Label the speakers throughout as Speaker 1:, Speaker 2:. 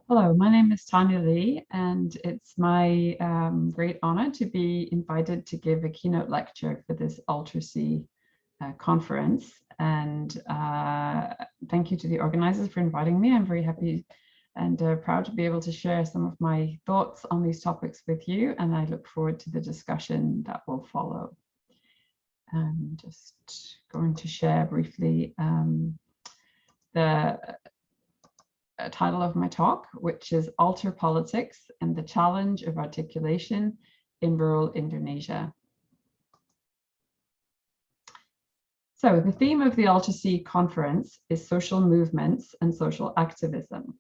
Speaker 1: Hello, my name is Tania Lee, and it's my great honor to be invited to give a keynote lecture for this ALTERSEA conference. And thank you to the organizers for inviting me. I'm very happy and proud to be able to share some of my thoughts on these topics with you, and I look forward to the discussion that will follow. I'm just going to share briefly the title of my talk, which is Alter Politics and the Challenge of Articulation in Rural Indonesia. So the theme of the ALTERSEA conference is social movements and social activism.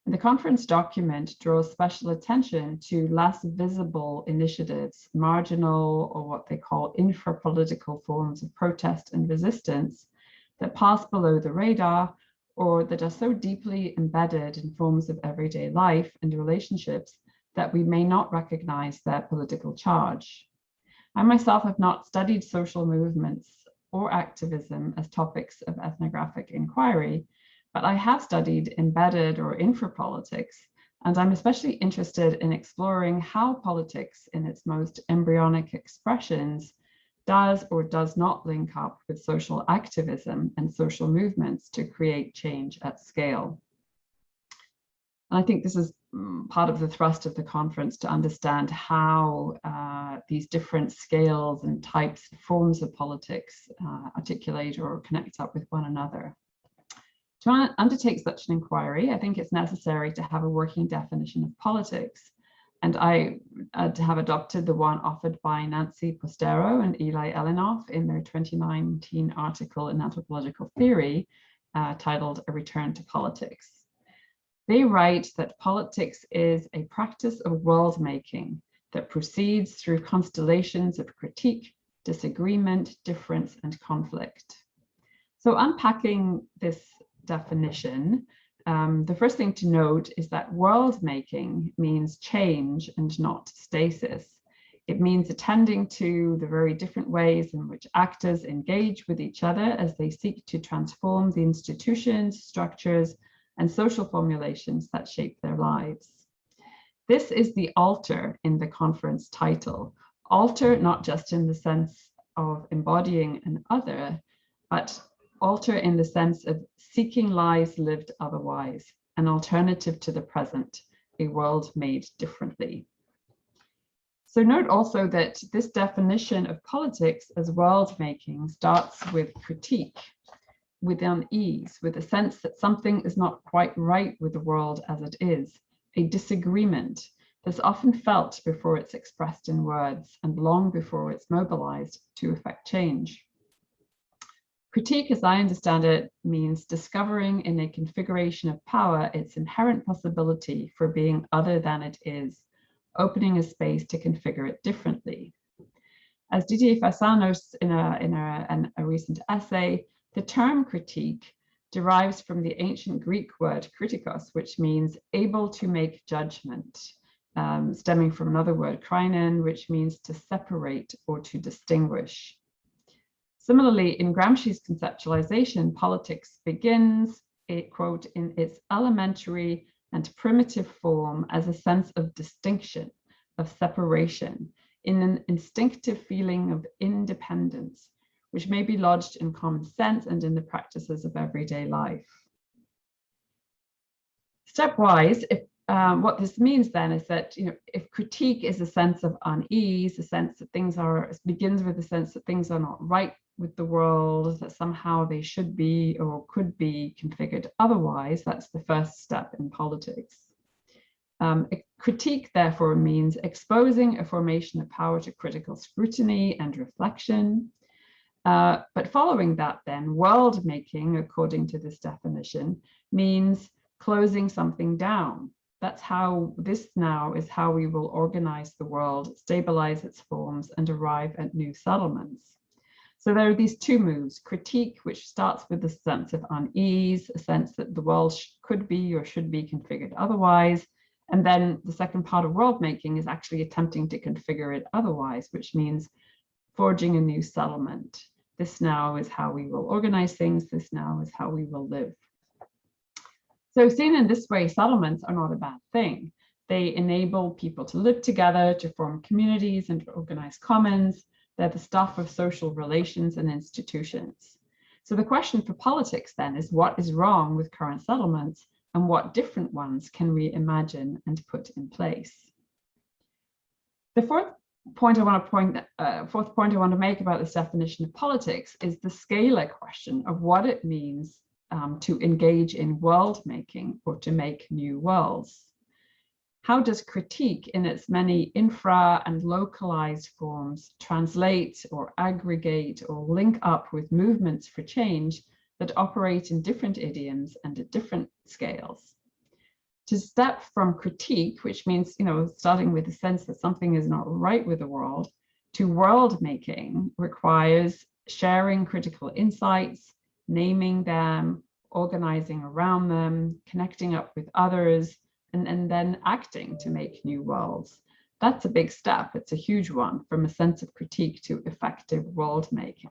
Speaker 1: And the conference document draws special attention to less visible initiatives, marginal or what they call infra-political forms of protest and resistance that pass below the radar or that are so deeply embedded in forms of everyday life and relationships that we may not recognize their political charge. I myself have not studied social movements or activism as topics of ethnographic inquiry, but I have studied embedded or infra-politics, and I'm especially interested in exploring how politics in its most embryonic expressions does or does not link up with social activism and social movements to create change at scale. And I think this is part of the thrust of the conference, to understand how these different scales and types, forms of politics articulate or connect up with one another. To undertake such an inquiry, I think it's necessary to have a working definition of politics. And I have adopted the one offered by Nancy Postero and Eli Elinoff in their 2019 article in Anthropological Theory titled A Return to Politics. They write that politics is a practice of world-making that proceeds through constellations of critique, disagreement, difference, and conflict. So unpacking this definition, the first thing to note is that world-making means change and not stasis. It means attending to the very different ways in which actors engage with each other as they seek to transform the institutions, structures, and social formulations that shape their lives. This is the alter in the conference title. Alter not just in the sense of embodying an other, but alter in the sense of seeking lives lived otherwise, an alternative to the present, a world made differently. So note also that this definition of politics as world making starts with critique, with unease, with a sense that something is not quite right with the world as it is, a disagreement that's often felt before it's expressed in words and long before it's mobilized to effect change. Critique, as I understand it, means discovering in a configuration of power its inherent possibility for being other than it is, opening a space to configure it differently. As Didier Fassin notes in a recent essay, the term critique derives from the ancient Greek word kritikos, which means able to make judgment, stemming from another word, krinein, which means to separate or to distinguish. Similarly, in Gramsci's conceptualization, politics begins, quote, in its elementary and primitive form as a sense of distinction, of separation, in an instinctive feeling of independence, which may be lodged in common sense and in the practices of everyday life. Stepwise, what this means then is that, if critique is a sense of unease, a sense that things are, begins with a sense that things are not right with the world, that somehow they should be or could be configured otherwise, that's the first step in politics. Critique, therefore, means exposing a formation of power to critical scrutiny and reflection. But following that, then, world making, according to this definition, means closing something down. That's how this now is how we will organize the world, stabilize its forms, and arrive at new settlements. So there are these two moves: critique, which starts with the sense of unease, a sense that the world could be or should be configured otherwise. And then the second part of world making is actually attempting to configure it otherwise, which means forging a new settlement. This now is how we will organize things. This now is how we will live. So seen in this way, settlements are not a bad thing. They enable people to live together, to form communities and to organize commons. They're the stuff of social relations and institutions. So the question for politics then is, what is wrong with current settlements and what different ones can we imagine and put in place? The fourth point I want to make about this definition of politics is the scalar question of what it means to engage in world making or to make new worlds. How does critique in its many infra and localized forms translate or aggregate or link up with movements for change that operate in different idioms and at different scales? To step from critique, which means, starting with the sense that something is not right with the world, to world making requires sharing critical insights, naming them, organizing around them, connecting up with others, and then acting to make new worlds. That's a big step. It's a huge one, from a sense of critique to effective world making.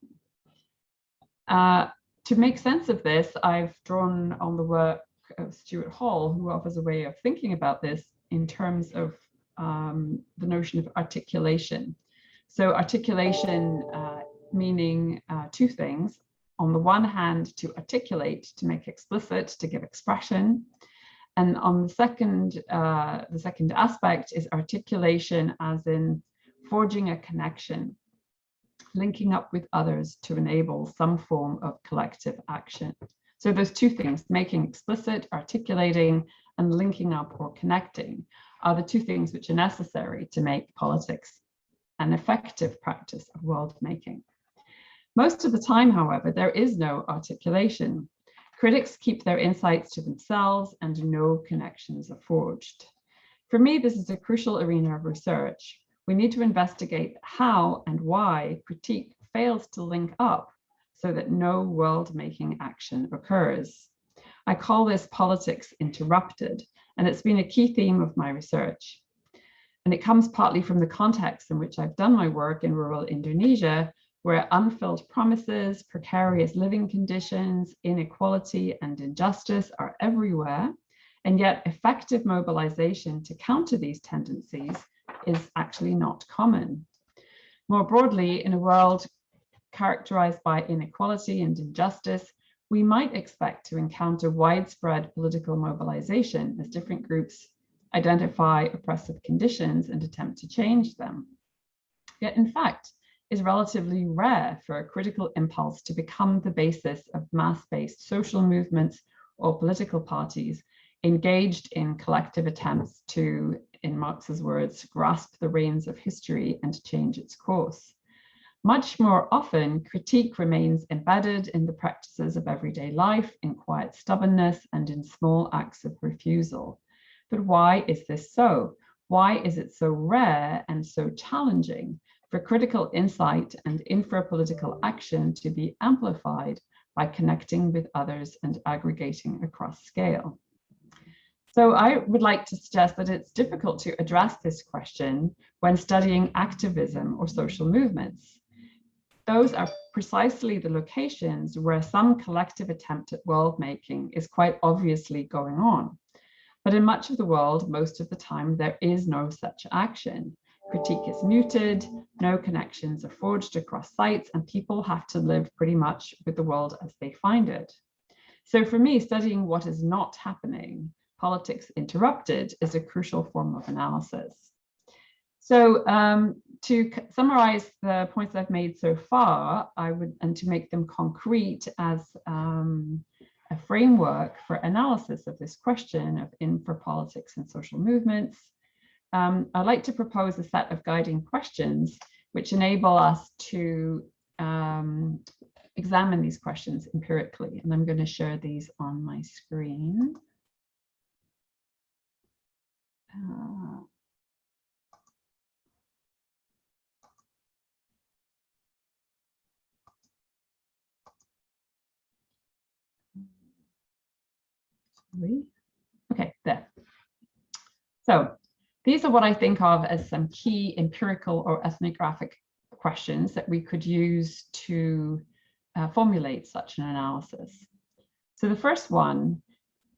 Speaker 1: To make sense of this, I've drawn on the work of Stuart Hall, who offers a way of thinking about this in terms of the notion of articulation. So articulation meaning two things. On the one hand, to articulate, to make explicit, to give expression. And on the second aspect is articulation as in forging a connection, linking up with others to enable some form of collective action. So those two things, making explicit, articulating, and linking up or connecting, are the two things which are necessary to make politics an effective practice of world making. Most of the time, however, there is no articulation. Critics keep their insights to themselves and no connections are forged. For me, this is a crucial arena of research. We need to investigate how and why critique fails to link up so that no world-making action occurs. I call this politics interrupted, and it's been a key theme of my research. And it comes partly from the context in which I've done my work in rural Indonesia, where unfilled promises, precarious living conditions, inequality, and injustice are everywhere, and yet effective mobilization to counter these tendencies is actually not common. More broadly, in a world characterized by inequality and injustice, we might expect to encounter widespread political mobilization as different groups identify oppressive conditions and attempt to change them. Yet, in fact, it's relatively rare for a critical impulse to become the basis of mass-based social movements or political parties engaged in collective attempts to, in Marx's words, grasp the reins of history and change its course. Much more often, critique remains embedded in the practices of everyday life, in quiet stubbornness, and in small acts of refusal. But why is this so? Why is it so rare and so challenging for critical insight and infra-political action to be amplified by connecting with others and aggregating across scale? So I would like to suggest that it's difficult to address this question when studying activism or social movements. Those are precisely the locations where some collective attempt at world making is quite obviously going on. But in much of the world, most of the time, there is no such action. Critique is muted, no connections are forged across sites, and people have to live pretty much with the world as they find it. So for me, studying what is not happening, politics interrupted, is a crucial form of analysis. So to summarize the points I've made so far, and to make them concrete as a framework for analysis of this question of infra-politics and social movements, I'd like to propose a set of guiding questions which enable us to examine these questions empirically. And I'm going to share these on my screen. Okay, there. So these are what I think of as some key empirical or ethnographic questions that we could use to formulate such an analysis. So the first one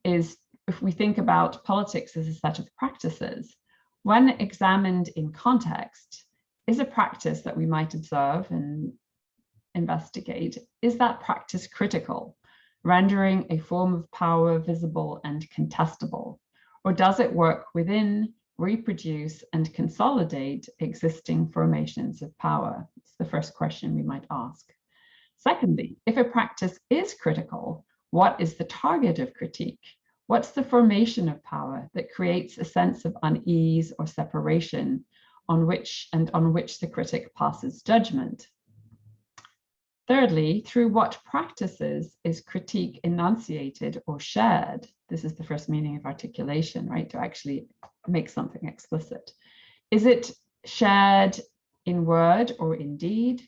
Speaker 1: is, if we think about politics as a set of practices, when examined in context, is a practice that we might observe and investigate, is that practice critical, rendering a form of power visible and contestable? Or does it work within, reproduce, and consolidate existing formations of power? It's the first question we might ask. Secondly, if a practice is critical, what is the target of critique? What's the formation of power that creates a sense of unease or separation on which the critic passes judgment? Thirdly, through what practices is critique enunciated or shared? This is the first meaning of articulation, right? To actually make something explicit. Is it shared in word or in deed?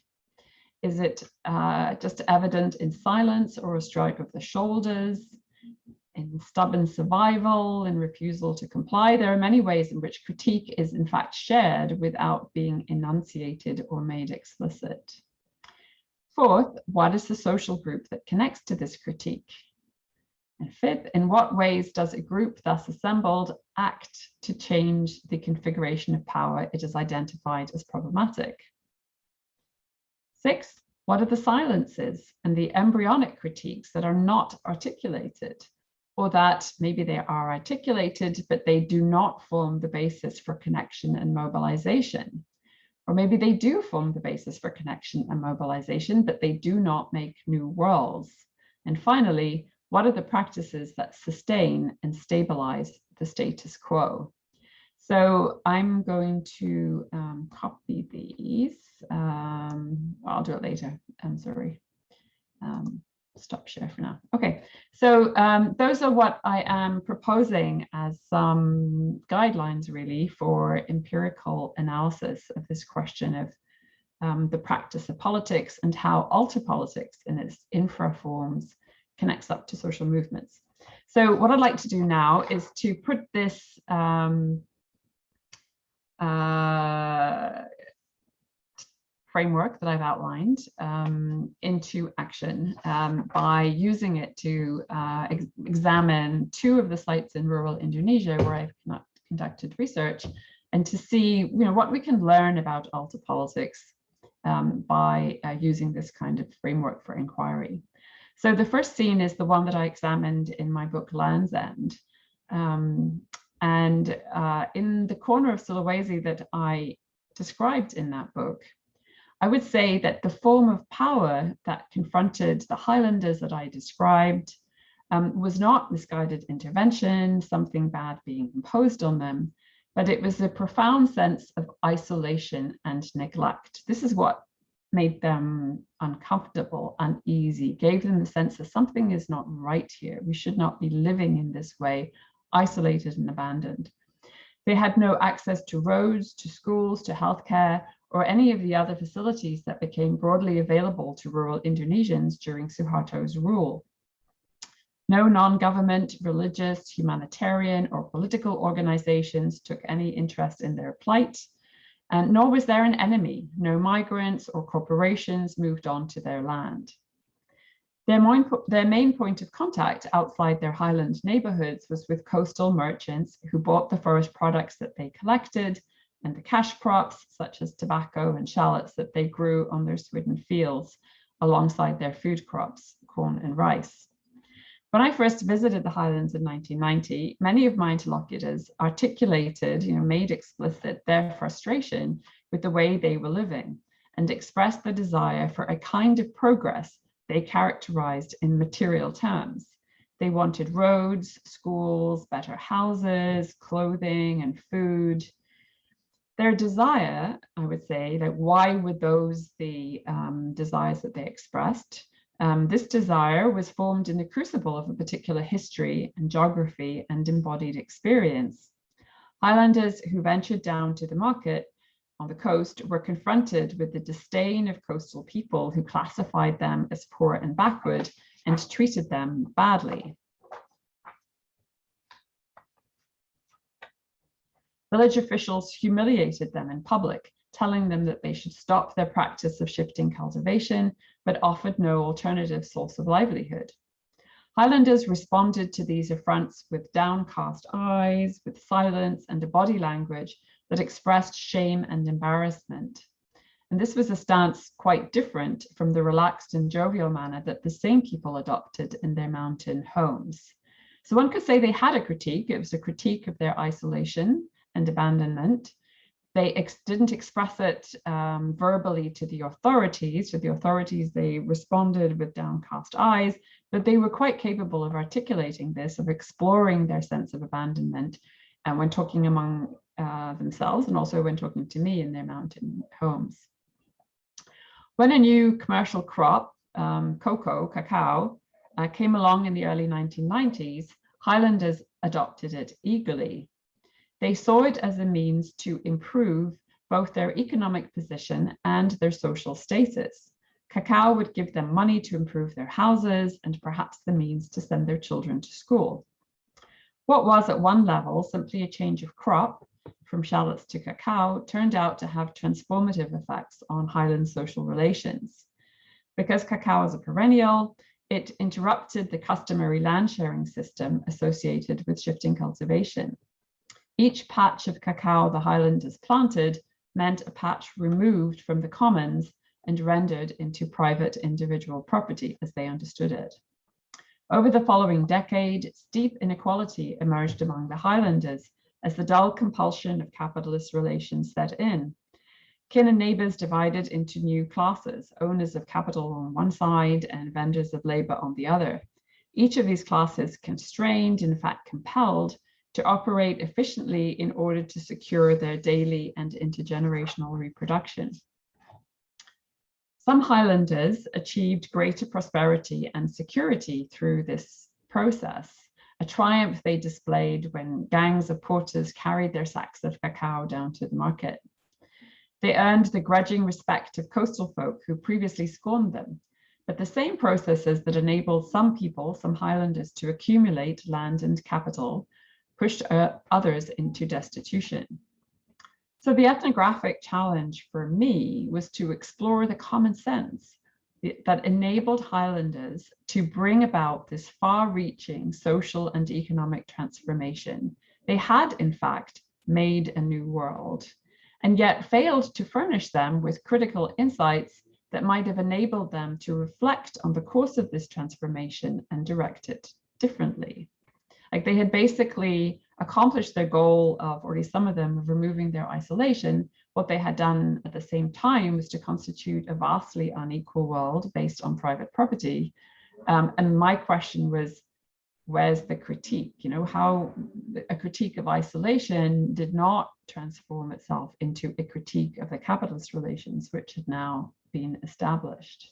Speaker 1: Is it just evident in silence or a shrug of the shoulders, in stubborn survival, in refusal to comply? There are many ways in which critique is in fact shared without being enunciated or made explicit. Fourth, what is the social group that connects to this critique? And fifth, in what ways does a group thus assembled act to change the configuration of power it is identified as problematic? Sixth, what are the silences and the embryonic critiques that are not articulated, or that maybe they are articulated, but they do not form the basis for connection and mobilization? Or maybe they do form the basis for connection and mobilization, but they do not make new worlds. And finally, what are the practices that sustain and stabilize the status quo? So I'm going to copy these. I'll do it later. I'm sorry. Stop share for now. Okay, so those are what I am proposing as some guidelines really for empirical analysis of this question of the practice of politics and how alter politics in its infra forms connects up to social movements. So what I'd like to do now is to put this framework that I've outlined into action by using it to examine two of the sites in rural Indonesia where I've conducted research, and to see what we can learn about alter politics by using this kind of framework for inquiry. So the first scene is the one that I examined in my book Land's End. And in the corner of Sulawesi that I described in that book, I would say that the form of power that confronted the Highlanders that I described was not misguided intervention, something bad being imposed on them, but it was a profound sense of isolation and neglect. This is what made them uncomfortable, uneasy, gave them the sense that something is not right here. We should not be living in this way, isolated and abandoned. They had no access to roads, to schools, to healthcare, or any of the other facilities that became broadly available to rural Indonesians during Suharto's rule. No non-government, religious, humanitarian, or political organizations took any interest in their plight, and nor was there an enemy. No migrants or corporations moved on to their land. Their main point of contact outside their highland neighborhoods was with coastal merchants who bought the forest products that they collected and the cash crops, such as tobacco and shallots, that they grew on their swidden fields alongside their food crops, corn and rice. When I first visited the Highlands in 1990, many of my interlocutors articulated, made explicit their frustration with the way they were living and expressed the desire for a kind of progress they characterized in material terms. They wanted roads, schools, better houses, clothing, and food. Their desire, I would say, that why were those the desires that they expressed? This desire was formed in the crucible of a particular history and geography and embodied experience. Highlanders who ventured down to the market on the coast were confronted with the disdain of coastal people who classified them as poor and backward and treated them badly. Village officials humiliated them in public, telling them that they should stop their practice of shifting cultivation, but offered no alternative source of livelihood. Highlanders responded to these affronts with downcast eyes, with silence, and a body language that expressed shame and embarrassment. And this was a stance quite different from the relaxed and jovial manner that the same people adopted in their mountain homes. So one could say they had a critique. It was a critique of their isolation and abandonment. They didn't express it verbally to the authorities. To the authorities, they responded with downcast eyes, but they were quite capable of articulating this, of exploring their sense of abandonment, and when talking among themselves, and also when talking to me in their mountain homes. When a new commercial crop, cacao, came along in the early 1990s, Highlanders adopted it eagerly. They saw it as a means to improve both their economic position and their social status. Cacao would give them money to improve their houses and perhaps the means to send their children to school. What was at one level simply a change of crop from shallots to cacao turned out to have transformative effects on Highland social relations. Because cacao is a perennial, it interrupted the customary land sharing system associated with shifting cultivation. Each patch of cacao the Highlanders planted meant a patch removed from the commons and rendered into private individual property as they understood it. Over the following decade, steep inequality emerged among the Highlanders as the dull compulsion of capitalist relations set in. Kin and neighbours divided into new classes, owners of capital on one side and vendors of labour on the other. Each of these classes constrained, in fact compelled, to operate efficiently in order to secure their daily and intergenerational reproduction. Some Highlanders achieved greater prosperity and security through this process, a triumph they displayed when gangs of porters carried their sacks of cacao down to the market. They earned the grudging respect of coastal folk who previously scorned them, but the same processes that enabled some people, some Highlanders, to accumulate land and capital pushed others into destitution. So the ethnographic challenge for me was to explore the common sense that enabled Highlanders to bring about this far-reaching social and economic transformation. They had, in fact, made a new world, and yet failed to furnish them with critical insights that might have enabled them to reflect on the course of this transformation and direct it differently. Like they had basically accomplished their goal of, or at least some of them, of removing their isolation. What they had done at the same time was to constitute a vastly unequal world based on private property. And my question was, where's the critique? You know, how a critique of isolation did not transform itself into a critique of the capitalist relations, which had now been established.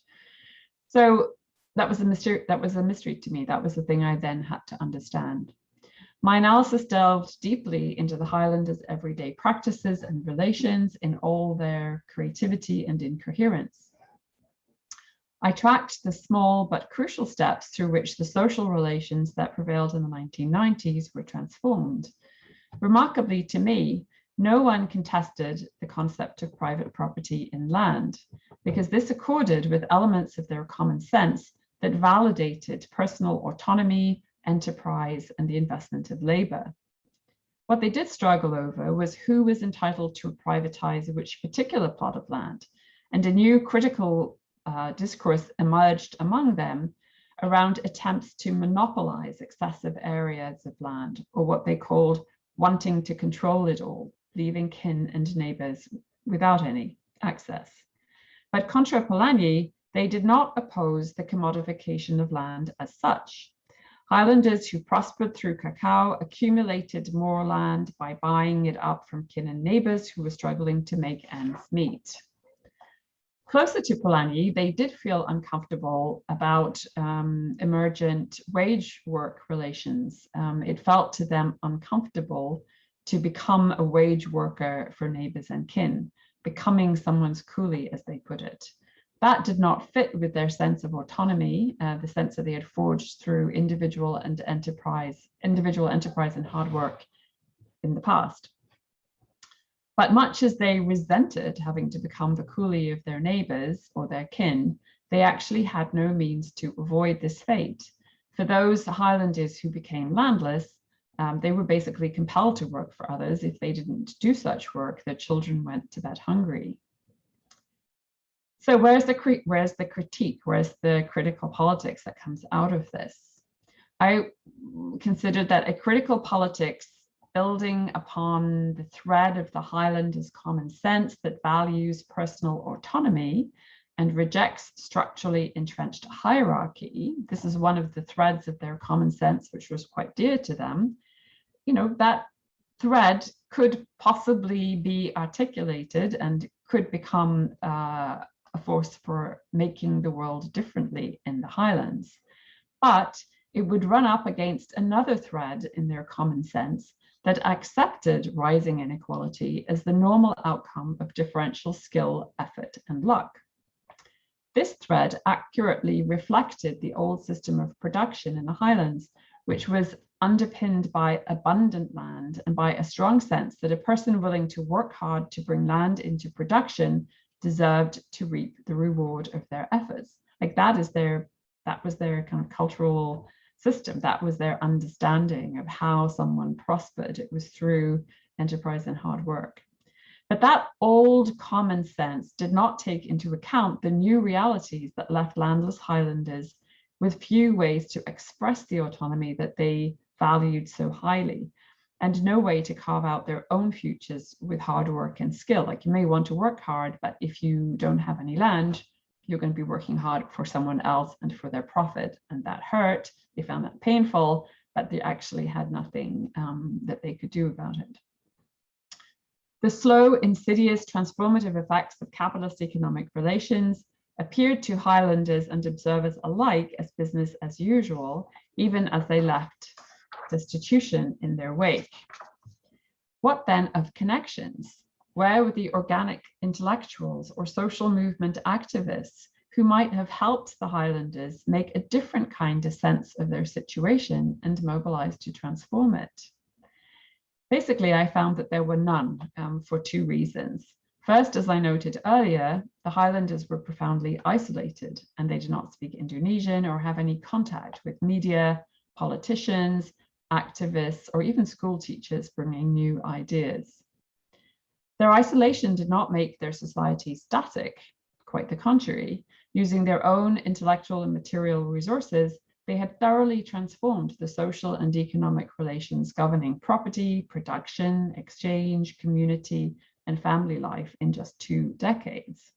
Speaker 1: So that was a mystery. That was a mystery to me. That was the thing I then had to understand. My analysis delved deeply into the Highlanders' everyday practices and relations in all their creativity and incoherence. I tracked the small but crucial steps through which the social relations that prevailed in the 1990s were transformed. Remarkably to me, no one contested the concept of private property in land, because this accorded with elements of their common sense that validated personal autonomy, enterprise, and the investment of labor. What they did struggle over was who was entitled to privatize which particular plot of land, and a new critical discourse emerged among them around attempts to monopolize excessive areas of land, or what they called wanting to control it all, leaving kin and neighbors without any access. But contra Polanyi, they did not oppose the commodification of land as such. Highlanders who prospered through cacao accumulated more land by buying it up from kin and neighbors who were struggling to make ends meet. Closer to Polanyi, they did feel uncomfortable about emergent wage work relations. It felt to them uncomfortable to become a wage worker for neighbors and kin, becoming someone's coolie, as they put it. That did not fit with their sense of autonomy, the sense that they had forged through individual enterprise and hard work in the past. But much as they resented having to become the coolie of their neighbors or their kin, they actually had no means to avoid this fate. For those Highlanders who became landless, they were basically compelled to work for others. If they didn't do such work, their children went to bed hungry. So where's the critique? Where's the critical politics that comes out of this? I considered that a critical politics building upon the thread of the Highlanders' common sense that values personal autonomy and rejects structurally entrenched hierarchy. This is one of the threads of their common sense, which was quite dear to them. You know, that thread could possibly be articulated and could become a force for making the world differently in the Highlands. But it would run up against another thread in their common sense that accepted rising inequality as the normal outcome of differential skill, effort, and luck. This thread accurately reflected the old system of production in the Highlands, which was underpinned by abundant land and by a strong sense that a person willing to work hard to bring land into production deserved to reap the reward of their efforts. Like that was their kind of cultural system. That was their understanding of how someone prospered. It was through enterprise and hard work. But that old common sense did not take into account the new realities that left landless Highlanders with few ways to express the autonomy that they valued so highly, and no way to carve out their own futures with hard work and skill. Like you may want to work hard, but if you don't have any land, you're going to be working hard for someone else and for their profit, and that hurt. They found that painful, but they actually had nothing that they could do about it. The slow, insidious, transformative effects of capitalist economic relations appeared to Highlanders and observers alike as business as usual, even as they left destitution in their wake. What then of connections? Where were the organic intellectuals or social movement activists who might have helped the Highlanders make a different kind of sense of their situation and mobilize to transform it? Basically, I found that there were none for two reasons. First, as I noted earlier, the Highlanders were profoundly isolated and they did not speak Indonesian or have any contact with media, politicians, activists, or even school teachers bringing new ideas. Their isolation did not make their society static, quite the contrary. Using their own intellectual and material resources, they had thoroughly transformed the social and economic relations governing property, production, exchange, community, and family life in just 2 decades.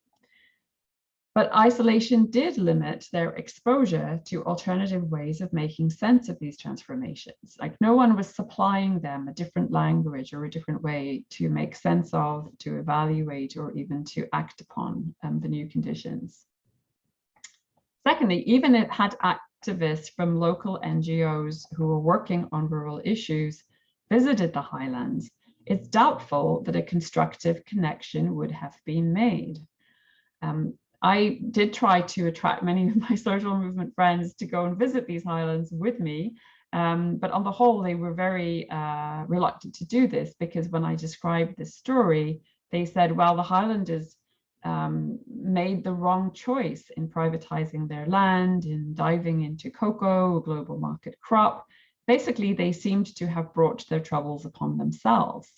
Speaker 1: But isolation did limit their exposure to alternative ways of making sense of these transformations. Like no one was supplying them a different language or a different way to make sense of, to evaluate, or even to act upon the new conditions. Secondly, even if had activists from local NGOs who were working on rural issues visited the Highlands, it's doubtful that a constructive connection would have been made. I did try to attract many of my social movement friends to go and visit these Highlands with me, but on the whole, they were very reluctant to do this because when I described this story, they said, well, the Highlanders made the wrong choice in privatizing their land, in diving into cocoa, a global market crop. Basically, they seemed to have brought their troubles upon themselves.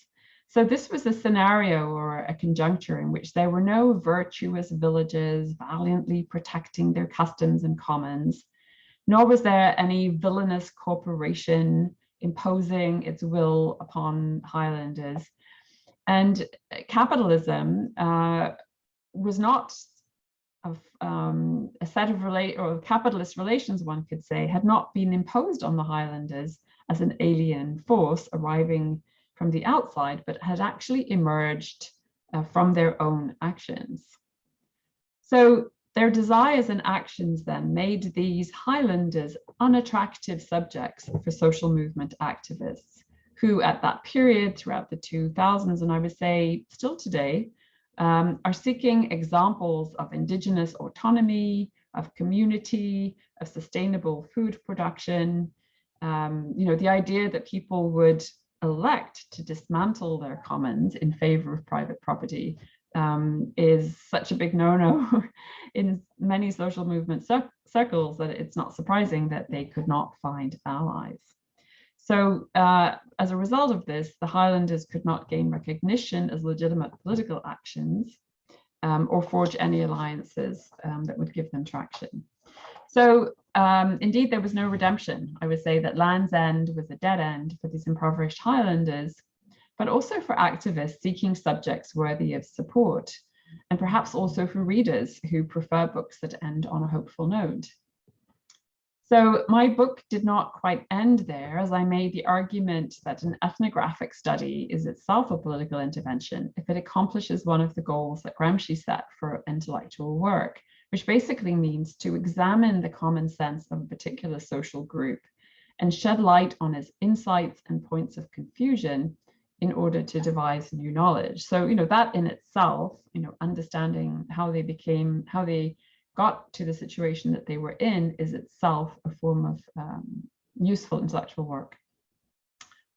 Speaker 1: So this was a scenario or a conjuncture in which there were no virtuous villages valiantly protecting their customs and commons, nor was there any villainous corporation imposing its will upon Highlanders. And capitalism was not a set of capitalist relations, one could say, had not been imposed on the Highlanders as an alien force arriving from the outside, but had actually emerged from their own actions. So their desires and actions then made these Highlanders unattractive subjects for social movement activists, who at that period, throughout the 2000s, and I would say still today, are seeking examples of indigenous autonomy, of community, of sustainable food production. The idea that people would elect to dismantle their commons in favor of private property is such a big no-no in many social movement circles that it's not surprising that they could not find allies. So as a result of this, the Highlanders could not gain recognition as legitimate political actions or forge any alliances that would give them traction. So indeed, there was no redemption. I would say that Land's End was a dead end for these impoverished Highlanders, but also for activists seeking subjects worthy of support, and perhaps also for readers who prefer books that end on a hopeful note. So my book did not quite end there, as I made the argument that an ethnographic study is itself a political intervention if it accomplishes one of the goals that Gramsci set for intellectual work, which basically means to examine the common sense of a particular social group and shed light on its insights and points of confusion in order to devise new knowledge. So, that in itself, understanding how they got to the situation that they were in is itself a form of useful intellectual work.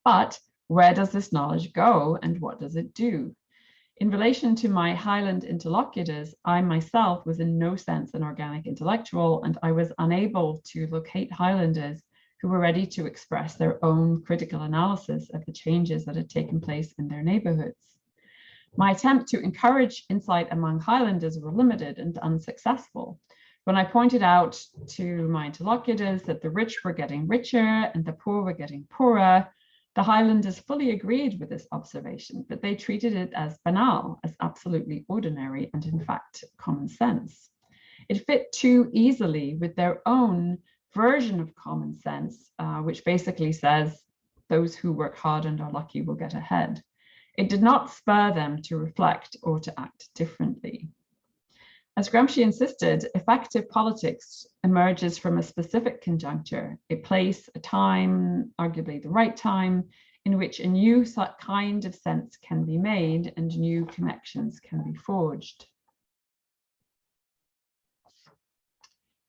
Speaker 1: But where does this knowledge go and what does it do? In relation to my Highland interlocutors, I myself was in no sense an organic intellectual, and I was unable to locate Highlanders who were ready to express their own critical analysis of the changes that had taken place in their neighborhoods. My attempt to encourage insight among Highlanders were limited and unsuccessful. When I pointed out to my interlocutors that the rich were getting richer and the poor were getting poorer, the Highlanders fully agreed with this observation, but they treated it as banal, as absolutely ordinary, and in fact, common sense. It fit too easily with their own version of common sense, which basically says those who work hard and are lucky will get ahead. It did not spur them to reflect or to act differently. As Gramsci insisted, effective politics emerges from a specific conjuncture, a place, a time, arguably the right time, in which a new kind of sense can be made and new connections can be forged.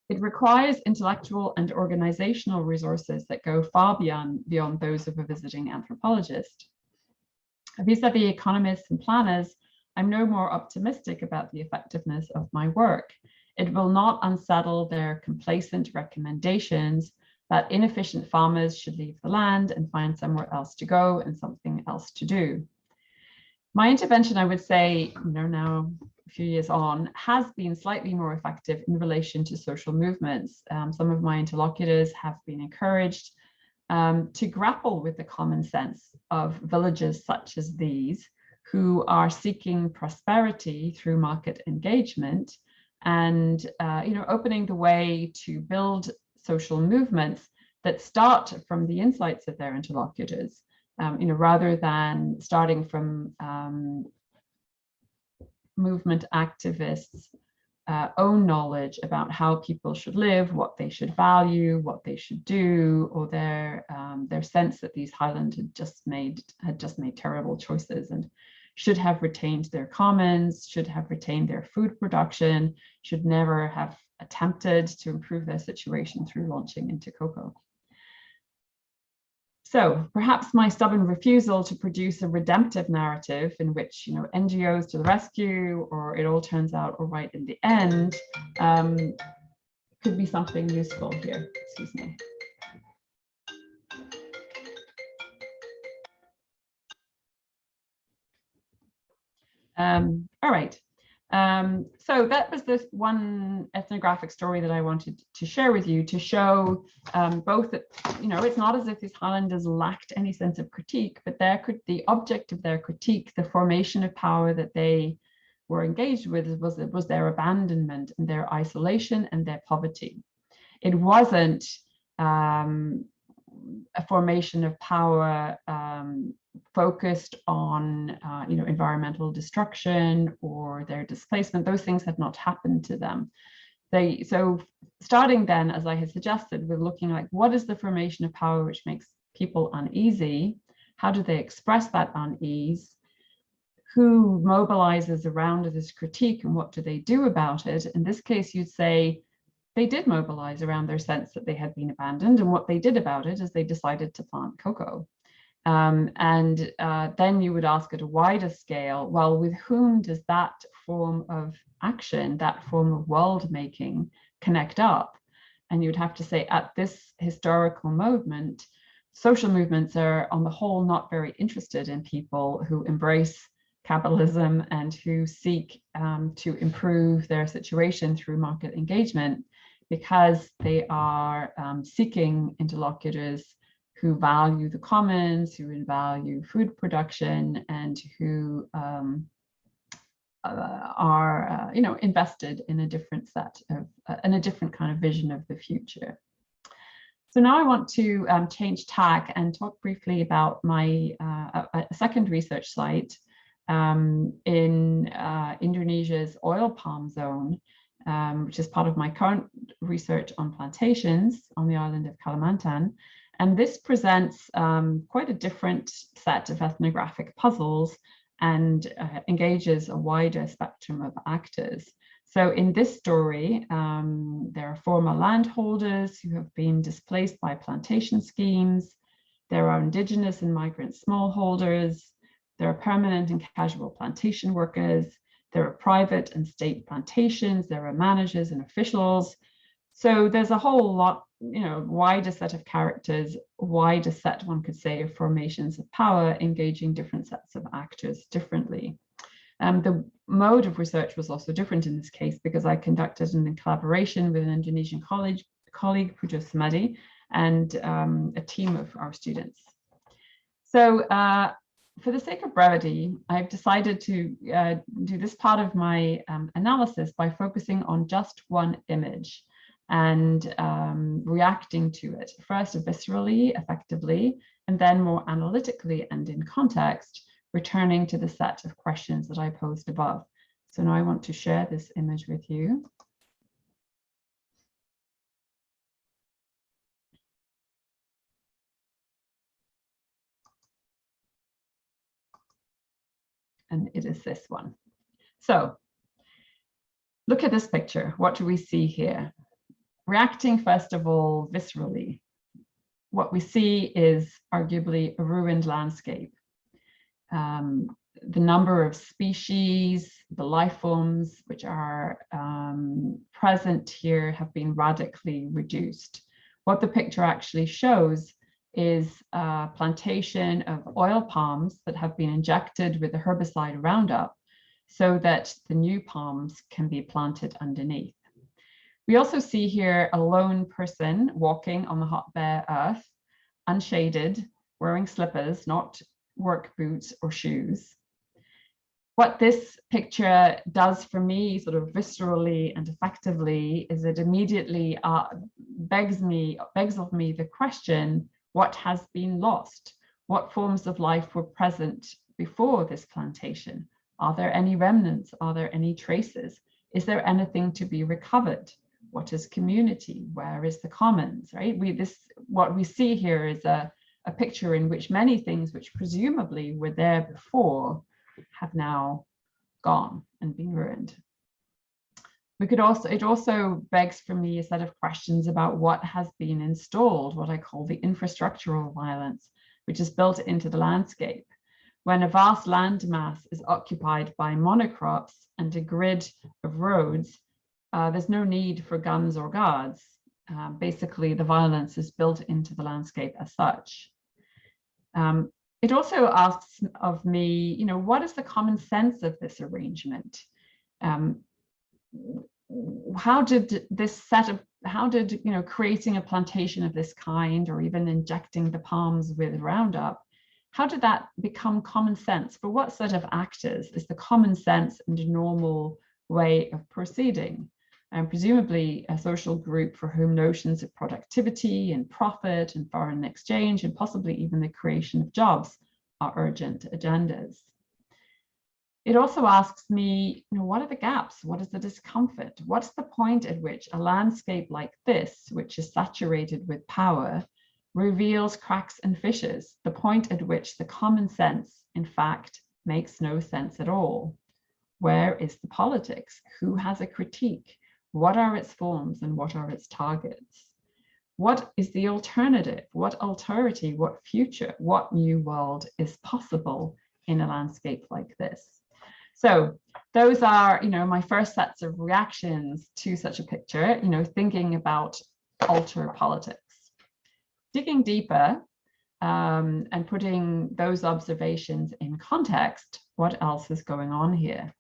Speaker 1: It requires intellectual and organizational resources that go far beyond those of a visiting anthropologist. Vis-a-vis economists and planners, I'm no more optimistic about the effectiveness of my work. It will not unsettle their complacent recommendations that inefficient farmers should leave the land and find somewhere else to go and something else to do. My intervention, I would say, now a few years on, has been slightly more effective in relation to social movements. Some of my interlocutors have been encouraged to grapple with the common sense of villages such as these, who are seeking prosperity through market engagement and opening the way to build social movements that start from the insights of their interlocutors, rather than starting from movement activists' own knowledge about how people should live, what they should value, what they should do, or their sense that these Highland had just made terrible choices and should have retained their commons, should have retained their food production, should never have attempted to improve their situation through launching into cocoa. So perhaps my stubborn refusal to produce a redemptive narrative in which, NGOs to the rescue, or it all turns out all right in the end, could be something useful here. Excuse me. All right. So that was this one ethnographic story that I wanted to share with you to show both that, it's not as if these Highlanders lacked any sense of critique, but the object of their critique, the formation of power that they were engaged with was their abandonment and their isolation and their poverty. It wasn't a formation of power focused on environmental destruction or their displacement. Those things had not happened to them. So starting then, as I had suggested, we're looking like, what is the formation of power which makes people uneasy? How do they express that unease? Who mobilizes around this critique and what do they do about it? In this case, you'd say they did mobilize around their sense that they had been abandoned, and what they did about it is they decided to plant cocoa. Then you would ask at a wider scale, well, with whom does that form of action, that form of world making connect up? And you'd have to say at this historical moment, social movements are on the whole not very interested in people who embrace capitalism and who seek to improve their situation through market engagement, because they are seeking interlocutors who value the commons, who value food production, and who are invested in a different set of in a different kind of vision of the future. So now I want to change tack and talk briefly about my second research site in Indonesia's oil palm zone, which is part of my current research on plantations on the island of Kalimantan. And this presents quite a different set of ethnographic puzzles and engages a wider spectrum of actors. So in this story, there are former landholders who have been displaced by plantation schemes. There are indigenous and migrant smallholders. There are permanent and casual plantation workers. There are private and state plantations. There are managers and officials. So there's a whole lot, wider set of characters, wider set, one could say, of formations of power, engaging different sets of actors differently. The mode of research was also different in this case, because I conducted it in collaboration with an Indonesian colleague, Pujo Sumadi, and a team of our students. So for the sake of brevity, I've decided to do this part of my analysis by focusing on just one image and reacting to it, first viscerally, effectively, and then more analytically and in context, returning to the set of questions that I posed above. So now I want to share this image with you. And it is this one. So look at this picture. What do we see here? Reacting, first of all, viscerally, what we see is arguably a ruined landscape. The number of species, the life forms which are present here have been radically reduced. What the picture actually shows is a plantation of oil palms that have been injected with the herbicide Roundup so that the new palms can be planted underneath. We also see here a lone person walking on the hot, bare earth, unshaded, wearing slippers, not work boots or shoes. What this picture does for me, sort of viscerally and effectively, is it immediately begs of me the question, what has been lost? What forms of life were present before this plantation? Are there any remnants? Are there any traces? Is there anything to be recovered? What is community? Where is the commons, right? What we see here is a picture in which many things which presumably were there before have now gone and been ruined. It also begs for me a set of questions about what has been installed, what I call the infrastructural violence, which is built into the landscape. When a vast landmass is occupied by monocrops and a grid of roads, there's no need for guns or guards. Basically, the violence is built into the landscape as such. It also asks of me, what is the common sense of this arrangement? How did creating a plantation of this kind, or even injecting the palms with Roundup, how did that become common sense? For what set of actors is the common sense and normal way of proceeding? And presumably a social group for whom notions of productivity and profit and foreign exchange and possibly even the creation of jobs are urgent agendas. It also asks me, what are the gaps? What is the discomfort? What's the point at which a landscape like this, which is saturated with power, reveals cracks and fissures, the point at which the common sense, in fact, makes no sense at all? Where is the politics? Who has a critique? What are its forms and what are its targets? What is the alternative? What alterity, what future, what new world is possible in a landscape like this? So those are, my first sets of reactions to such a picture, thinking about alter politics. Digging deeper and putting those observations in context, what else is going on here?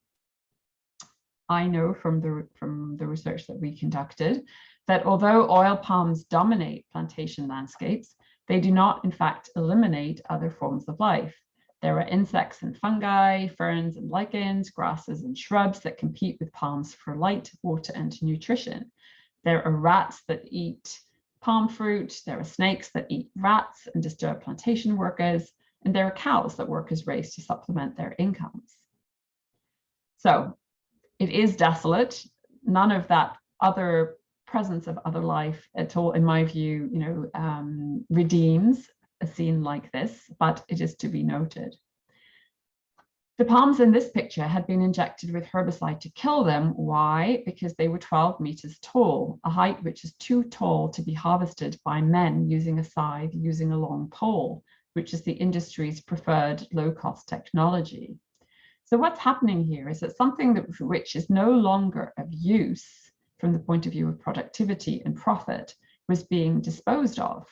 Speaker 1: I know from the research that we conducted that although oil palms dominate plantation landscapes, they do not, in fact, eliminate other forms of life. There are insects and fungi, ferns and lichens, grasses and shrubs that compete with palms for light, water, and nutrition. There are rats that eat palm fruit, there are snakes that eat rats and disturb plantation workers, and there are cows that workers raise to supplement their incomes. So it is desolate. None of that other presence of other life at all, in my view, redeems a scene like this, but it is to be noted. The palms in this picture had been injected with herbicide to kill them. Why? Because they were 12 meters tall, a height which is too tall to be harvested by men using a scythe, using a long pole, which is the industry's preferred low-cost technology. So what's happening here is that something which is no longer of use from the point of view of productivity and profit was being disposed of,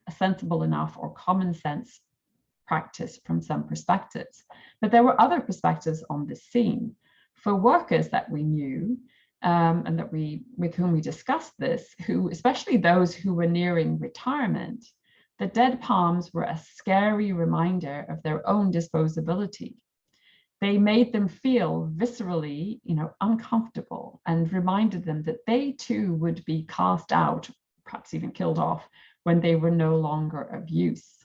Speaker 1: a sensible enough or common sense practice from some perspectives. But there were other perspectives on this scene. For workers that we knew and that with whom we discussed this, who, especially those who were nearing retirement, the dead palms were a scary reminder of their own disposability. They made them feel viscerally, uncomfortable, and reminded them that they too would be cast out, perhaps even killed off, when they were no longer of use.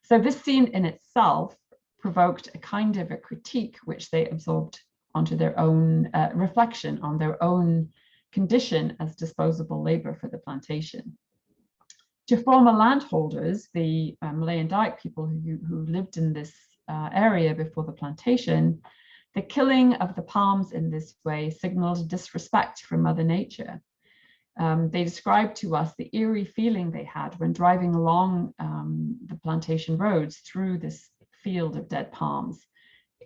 Speaker 1: So this scene in itself provoked a kind of a critique which they absorbed onto their own reflection on their own condition as disposable labor for the plantation. To former landholders, the Malayan Dayak people who lived in this area before the plantation, the killing of the palms in this way signaled disrespect for Mother Nature. They described to us the eerie feeling they had when driving along the plantation roads through this field of dead palms.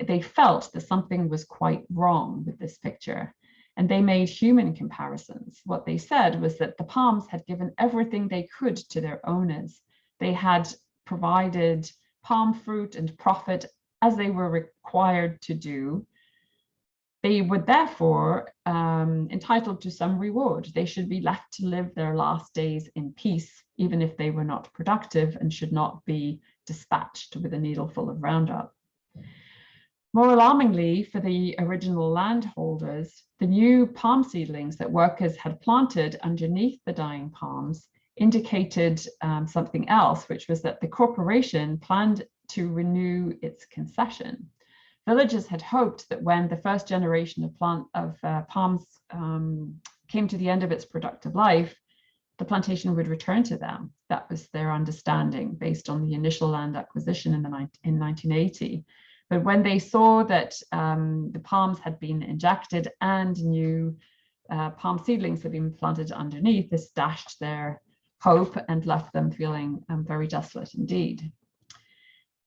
Speaker 1: They felt that something was quite wrong with this picture, and they made human comparisons. What they said was that the palms had given everything they could to their owners. They had provided palm fruit and profit as they were required to do. They were therefore entitled to some reward. They should be left to live their last days in peace, even if they were not productive and should not be dispatched with a needle full of Roundup. More alarmingly for the original landholders, the new palm seedlings that workers had planted underneath the dying palms indicated something else, which was that the corporation planned to renew its concession. Villagers had hoped that when the first generation of palms came to the end of its productive life, the plantation would return to them. That was their understanding based on the initial land acquisition in 1980. But when they saw that the palms had been injected and new palm seedlings had been planted underneath, this dashed their hope and left them feeling very desolate indeed.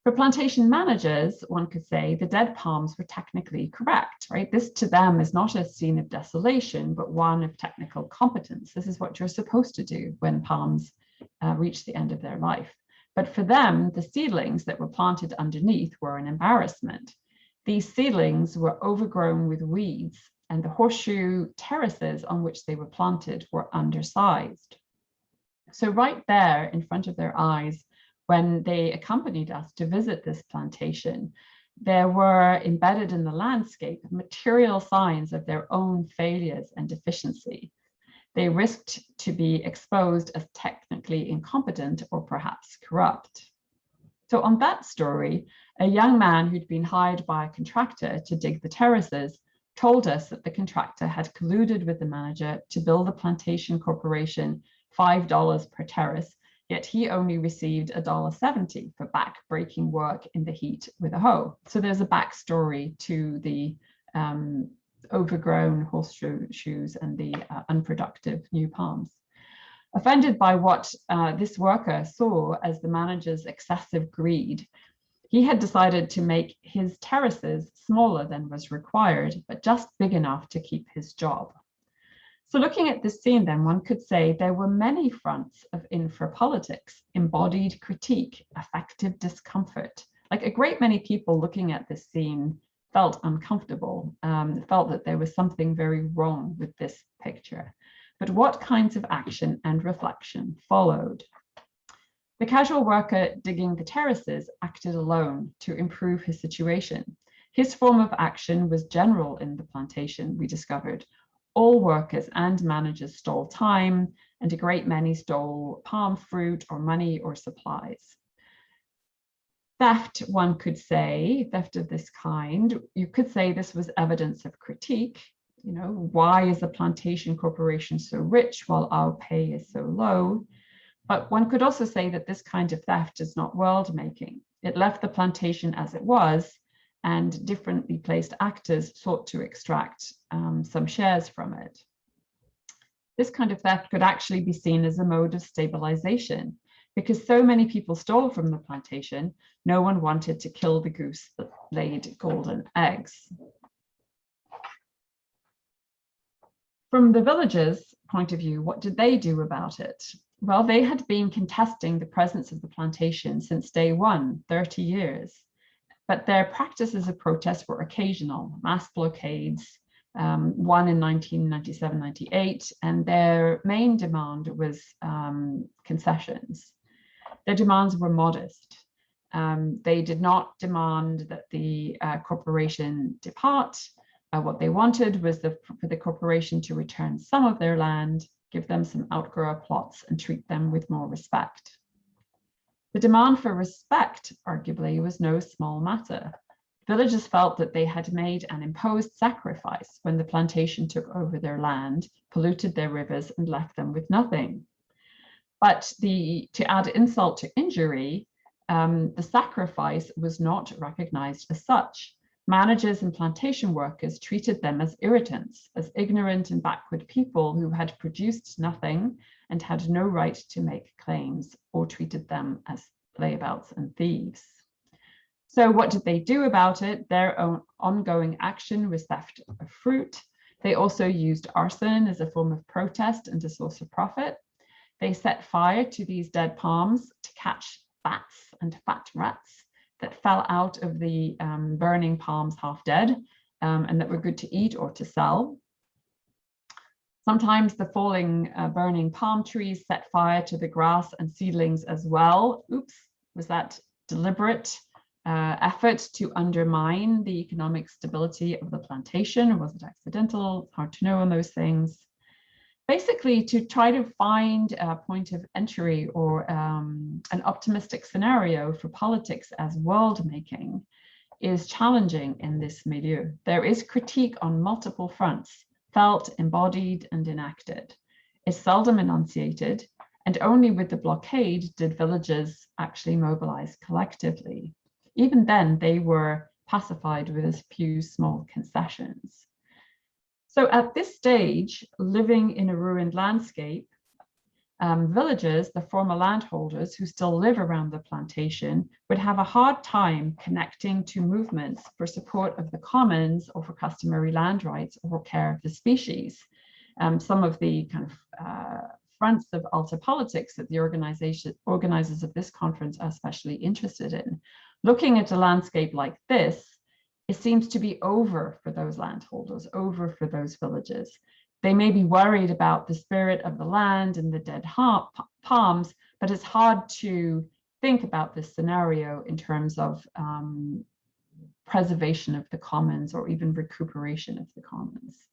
Speaker 1: For plantation managers, one could say the dead palms were technically correct, right? This to them is not a scene of desolation, but one of technical competence. This is what you're supposed to do when palms reach the end of their life. But for them, the seedlings that were planted underneath were an embarrassment. These seedlings were overgrown with weeds, and the horseshoe terraces on which they were planted were undersized. So right there in front of their eyes, when they accompanied us to visit this plantation, there were embedded in the landscape material signs of their own failures and deficiency. They risked to be exposed as technically incompetent or perhaps corrupt. So on that story, a young man who'd been hired by a contractor to dig the terraces told us that the contractor had colluded with the manager to bill the plantation corporation $5 per terrace, yet he only received $1.70 for back-breaking work in the heat with a hoe. So there's a backstory to the overgrown horseshoes and the unproductive new palms. Offended by what this worker saw as the manager's excessive greed, he had decided to make his terraces smaller than was required, but just big enough to keep his job. So looking at this scene, then, one could say there were many fronts of infrapolitics: embodied critique, affective discomfort. Like a great many people looking at this scene felt uncomfortable, felt that there was something very wrong with this picture. But what kinds of action and reflection followed? The casual worker digging the terraces acted alone to improve his situation. His form of action was general in the plantation, we discovered. All workers and managers stole time, and a great many stole palm fruit or money or supplies. Theft, one could say, theft of this kind, you could say this was evidence of critique. You know, why is the plantation corporation so rich while our pay is so low? But one could also say that this kind of theft is not world making. It left the plantation as it was, and differently placed actors sought to extract some shares from it. This kind of theft could actually be seen as a mode of stabilization. Because so many people stole from the plantation, no one wanted to kill the goose that laid golden eggs. From the villagers' point of view, what did they do about it? Well, they had been contesting the presence of the plantation since day one, 30 years. But their practices of protest were occasional: mass blockades, one in 1997-98, and their main demand was concessions. Their demands were modest. They did not demand that the corporation depart. What they wanted was for the corporation to return some of their land, give them some outgrow plots, and treat them with more respect. The demand for respect, arguably, was no small matter. Villagers felt that they had made an imposed sacrifice when the plantation took over their land, polluted their rivers, and left them with nothing. But to add insult to injury, the sacrifice was not recognized as such. Managers and plantation workers treated them as irritants, as ignorant and backward people who had produced nothing and had no right to make claims, or treated them as layabouts and thieves. So what did they do about it? Their own ongoing action was theft of fruit. They also used arson as a form of protest and a source of profit. They set fire to these dead palms to catch bats and fat rats that fell out of the burning palms half dead, and that were good to eat or to sell. Sometimes the falling, burning palm trees set fire to the grass and seedlings as well. Oops, was that deliberate effort to undermine the economic stability of the plantation, or was it accidental? It's hard to know on those things. Basically, to try to find a point of entry or an optimistic scenario for politics as world making is challenging in this milieu. There is critique on multiple fronts, felt, embodied, and enacted. It's seldom enunciated, and only with the blockade did villagers actually mobilize collectively. Even then, they were pacified with a few small concessions. So at this stage, living in a ruined landscape, villagers, the former landholders who still live around the plantation, would have a hard time connecting to movements for support of the commons, or for customary land rights, or care of the species. Some of the kind of fronts of alter politics that the organizers of this conference are especially interested in. Looking at a landscape like this, it seems to be over for those landholders, over for those villages. They may be worried about the spirit of the land and the dead palms, but it's hard to think about this scenario in terms of preservation of the commons, or even recuperation of the commons.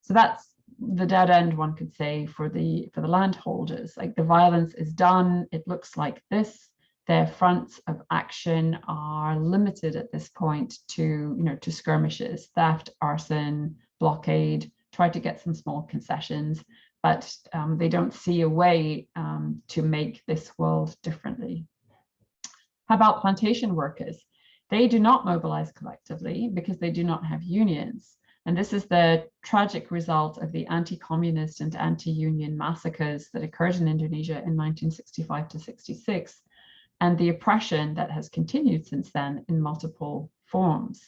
Speaker 1: So that's the dead end, one could say, for the landholders. Like, the violence is done. It looks like this. Their fronts of action are limited at this point to, to skirmishes, theft, arson, blockade, try to get some small concessions, but they don't see a way to make this world differently. How about plantation workers? They do not mobilize collectively because they do not have unions. And this is the tragic result of the anti-communist and anti-union massacres that occurred in Indonesia in 1965 to 66, and the oppression that has continued since then in multiple forms.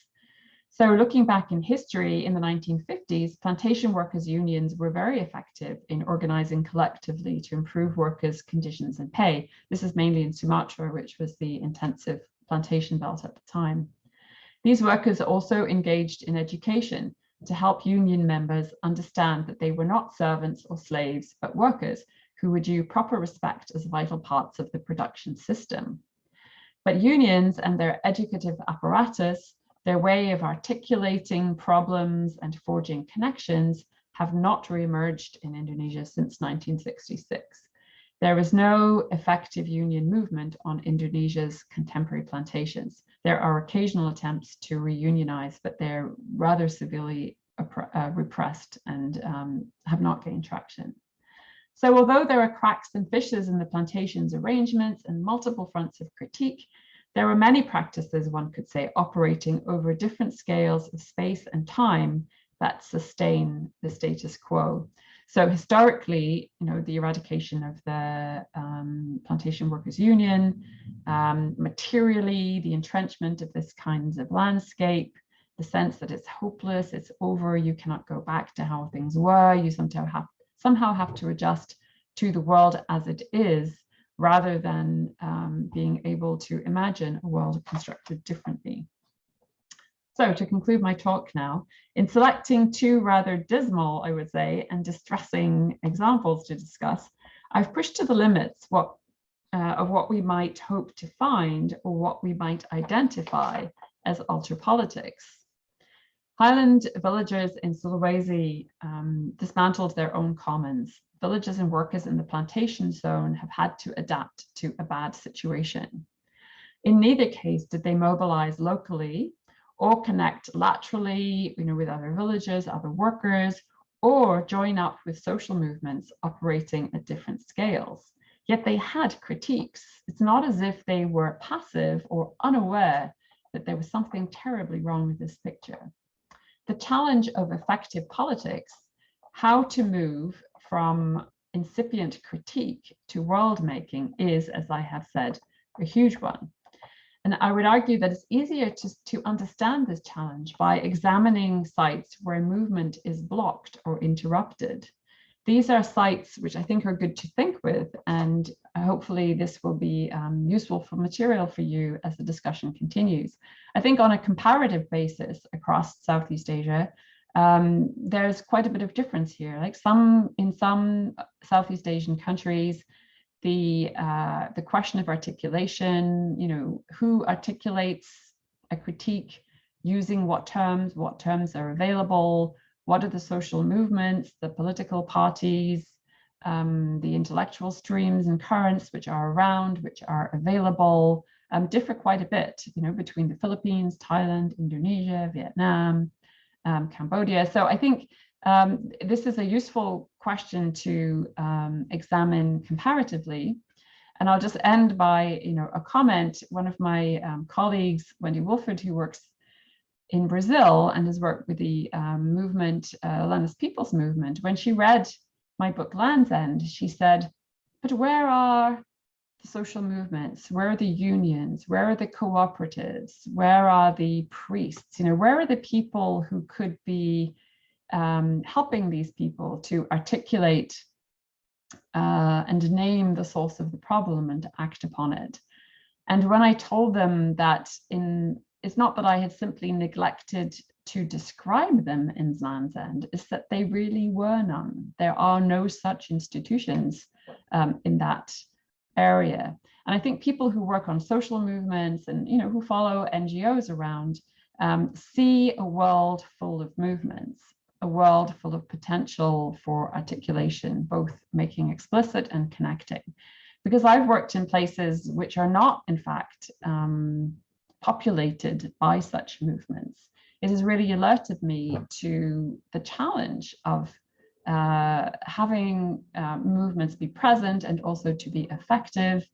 Speaker 1: So looking back in history, in the 1950s, plantation workers' unions were very effective in organizing collectively to improve workers' conditions and pay. This is mainly in Sumatra, which was the intensive plantation belt at the time. These workers also engaged in education to help union members understand that they were not servants or slaves, but workers who were due proper respect as vital parts of the production system. But unions and their educative apparatus, their way of articulating problems and forging connections, have not re-emerged in Indonesia since 1966. There is no effective union movement on Indonesia's contemporary plantations. There are occasional attempts to reunionize, but they're rather severely repressed and have not gained traction. So although there are cracks and fissures in the plantation's arrangements and multiple fronts of critique, there are many practices, one could say, operating over different scales of space and time that sustain the status quo. So historically, the eradication of the Plantation Workers Union, materially, the entrenchment of this kinds of landscape, the sense that it's hopeless, it's over, you cannot go back to how things were, you somehow have to adjust to the world as it is, rather than being able to imagine a world constructed differently. So to conclude my talk now, in selecting two rather dismal, I would say, and distressing examples to discuss, I've pushed to the limits of what we might hope to find or what we might identify as alterpolitics. Highland villagers in Sulawesi dismantled their own commons. Villagers and workers in the plantation zone have had to adapt to a bad situation. In neither case did they mobilize locally or connect laterally, with other villagers, other workers, or join up with social movements operating at different scales. Yet they had critiques. It's not as if they were passive or unaware that there was something terribly wrong with this picture. The challenge of effective politics, how to move from incipient critique to world making, is, as I have said, a huge one. And I would argue that it's easier to understand this challenge by examining sites where movement is blocked or interrupted. These are sites which I think are good to think with, and hopefully this will be useful for material for you as the discussion continues. I think on a comparative basis across Southeast Asia, there's quite a bit of difference here. Like in some Southeast Asian countries, the question of articulation, who articulates a critique, using what terms are available, what are the social movements, the political parties, the intellectual streams and currents which are around, which are available, differ quite a bit, between the Philippines, Thailand, Indonesia, Vietnam, Cambodia. So I think this is a useful question to examine comparatively. And I'll just end by a comment. One of my colleagues, Wendy Wolford, who works in Brazil and has worked with the movement, Landless Peoples Movement, when she read my book Land's End, she said, but where are the social movements? Where are the unions? Where are the cooperatives? Where are the priests? Where are the people who could be helping these people to articulate and name the source of the problem and to act upon it? And when I told them that it's not that I had simply neglected to describe them in Land's End, it's that they really were none. There are no such institutions in that area. And I think people who work on social movements and who follow NGOs around see a world full of movements, a world full of potential for articulation, both making explicit and connecting. Because I've worked in places which are not, in fact, populated by such movements. It has really alerted me to the challenge of having movements be present and also to be effective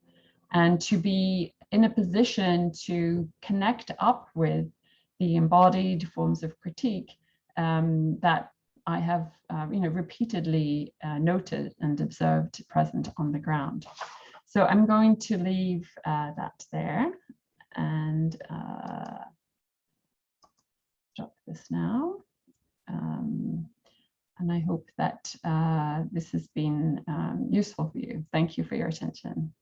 Speaker 1: and to be in a position to connect up with the embodied forms of critique that I have repeatedly noted and observed present on the ground. So I'm going to leave that there and stop this now. And I hope that this has been useful for you. Thank you for your attention.